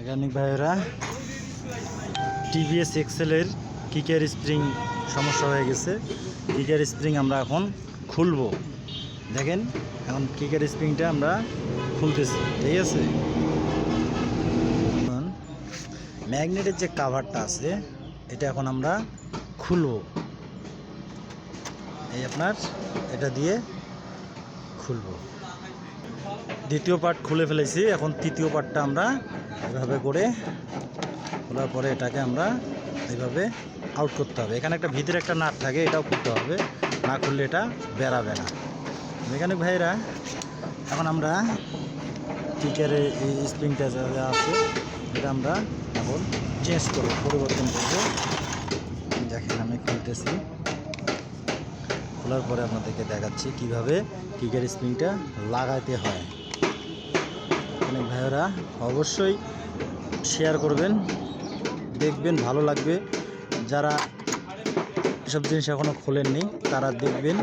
Mechanic ভাইয়েরা TVS এক্সেলের কিকের spring সমস্যা হয়ে গেছে। কিকের স্প্রিং আমরা এখন খুলবো। দেখেন এখন কিকের স্প্রিংটা আমরা খুলতেছি, ঠিক আছে। ম্যাগনেটের যে কাভারটা আছে এটা এখন আমরা খুলবো। এই আপনার এটা দিয়ে খুলবো। দ্বিতীয় পার্ট খুলে ফেলেছি, এখন তৃতীয় পার্টটা আমরা এভাবে করে খোলার পরে এটাকে আমরা এইভাবে আউট করতে হবে। এখানে একটা ভিতরে একটা নাট থাকে, এটাও খুলতে হবে, না খুললে এটা বেরাবে না। মেকানিক ভাইরা এখন আমরা কিকের এই স্প্রিংটা যা আছে এটা আমরা এখন চেঞ্জ করবো, পরিবর্তন করবো। দেখেন আমি খুলতেছি, খোলার পরে আপনাদেরকে দেখাচ্ছি কিভাবে কিকের স্প্রিংটা লাগাইতে হয়। অনেক ভাইয়েরা অবশ্যই শেয়ার করবেন, দেখবেন ভালো লাগবে। যারা এসব জিনিস এখনও খোলেননি তারা দেখবেন,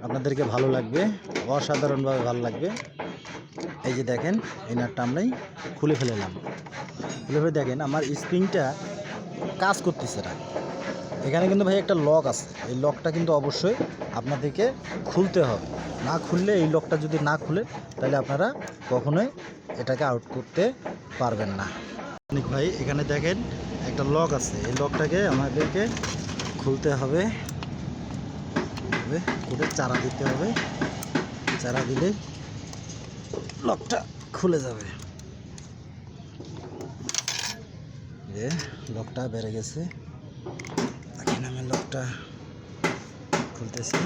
আপনাদেরকে ভালো লাগবে, অসাধারণভাবে ভালো লাগবে। এই যে দেখেন এই নাটটা আমরাই খুলে ফেলেলাম। খুলে ফেলে দেখেন আমার স্প্রিংটা কাজ করতেছে না। এখানে কিন্তু ভাই একটা লক আছে, এই লকটা কিন্তু অবশ্যই আপনাদেরকে খুলতে হবে। না খুললে, এই লকটা যদি না খুলে তাহলে আপনারা কখনোই এটাকে আউট করতে পারবেন না। ভাই এখানে দেখেন একটা লক আছে, এই লকটাকে আমাদেরকে খুলতে হবে, করে চারা দিতে হবে। চারা দিলে লকটা খুলে যাবে। লকটা বেড়ে গেছে, এখন আমি লকটা খুলতেছি।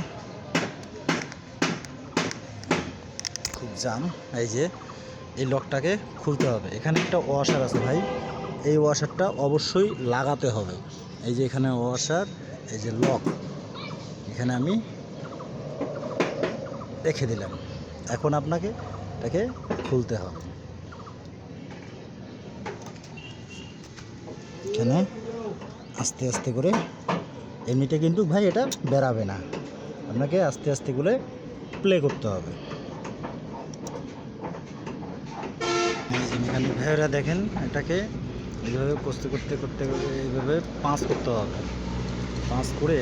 খুব জাম, এই যে এই লকটাকে খুলতে হবে। এখানে একটা ওয়াশার আছে ভাই, এই ওয়াশারটা অবশ্যই লাগাতে হবে। এই যে এখানে ওয়াশার, এই যে লক, এখানে আমি রেখে দিলাম। এখন আপনাকে এটাকে খুলতে হবে। এখানে আস্তে আস্তে করে, এমনিতে কিন্তু ভাই এটা বেরাবে না, আপনাকে আস্তে আস্তে করে প্লে করতে হবে। মেকানিক ভাইয়েরা দেখেন এটাকে এইভাবে করতে করতে করতে এইভাবে পাঁচ করতে হবে। পাঁচ করে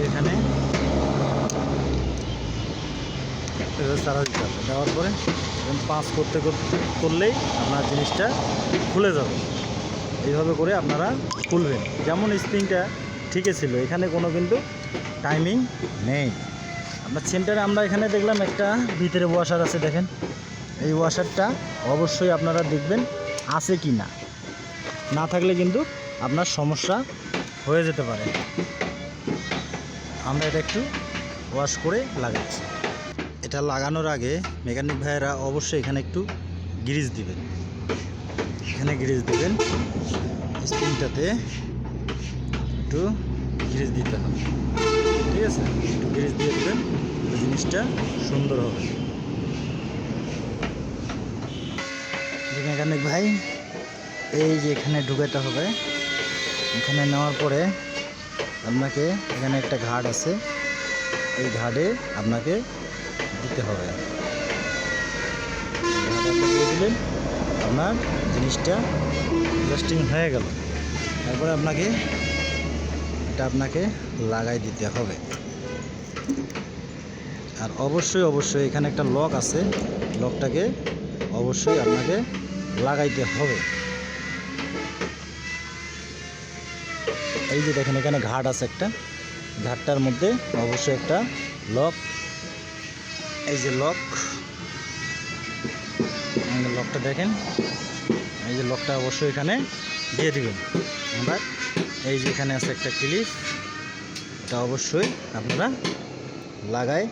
এখানে চারা দিতে হবে। দেওয়ার পরে পাঁচ করতে করলেই আপনার জিনিসটা খুলে যাবে। এইভাবে করে আপনারা খুলবেন। যেমন স্প্রিংটা ঠিকই ছিল, এখানে কোনো কিন্তু টাইমিং নেই। আপনার সেন্টারে আমরা এখানে দেখলাম একটা ভিতরে ওয়াশার আছে, দেখেন এই ওয়াশারটা অবশ্যই আপনারা দেখবেন আছে কি না। না থাকলে কিন্তু আপনার সমস্যা হয়ে যেতে পারে। আমরা এটা একটু ওয়াশ করে লাগাচ্ছি। এটা লাগানোর আগে মেকানিক ভাইয়েরা অবশ্যই এখানে একটু গ্রিজ দিবেন। এখানে গ্রিজ দিবেন, স্প্রিংটাতে একটু গ্রিজ দিতে হবে, ঠিক আছে। একটু গ্রিজ দিয়ে দেবেন, জিনিসটা সুন্দর হবে। মেকানিক ভাই এই যে এখানে ঢুকাতে হবে। এখানে নেওয়ার পরে আপনাকে এখানে একটা ঘাট আছে, এই ঘাটে আপনাকে দিতে হবে। দিয়ে দিলেন, আপনার জিনিসটা জাস্টিং হয়ে গেল। তারপরে আপনাকে এটা লাগাই দিতে হবে। আর অবশ্যই এখানে একটা লক আছে, লকটাকে অবশ্যই আপনাকে লাগাইতে হবে। এই যে দেখেন এখানে ঘাট আছে একটা, ঘাটটার মধ্যে অবশ্যই একটা লক, এই যে লকটা দেখেন, এই যে লকটা অবশ্যই এখানে দিয়ে দিবেন। আমরা এই যে এখানে আছে একটা ক্লিপ, এটা অবশ্যই আপনারা লাগাই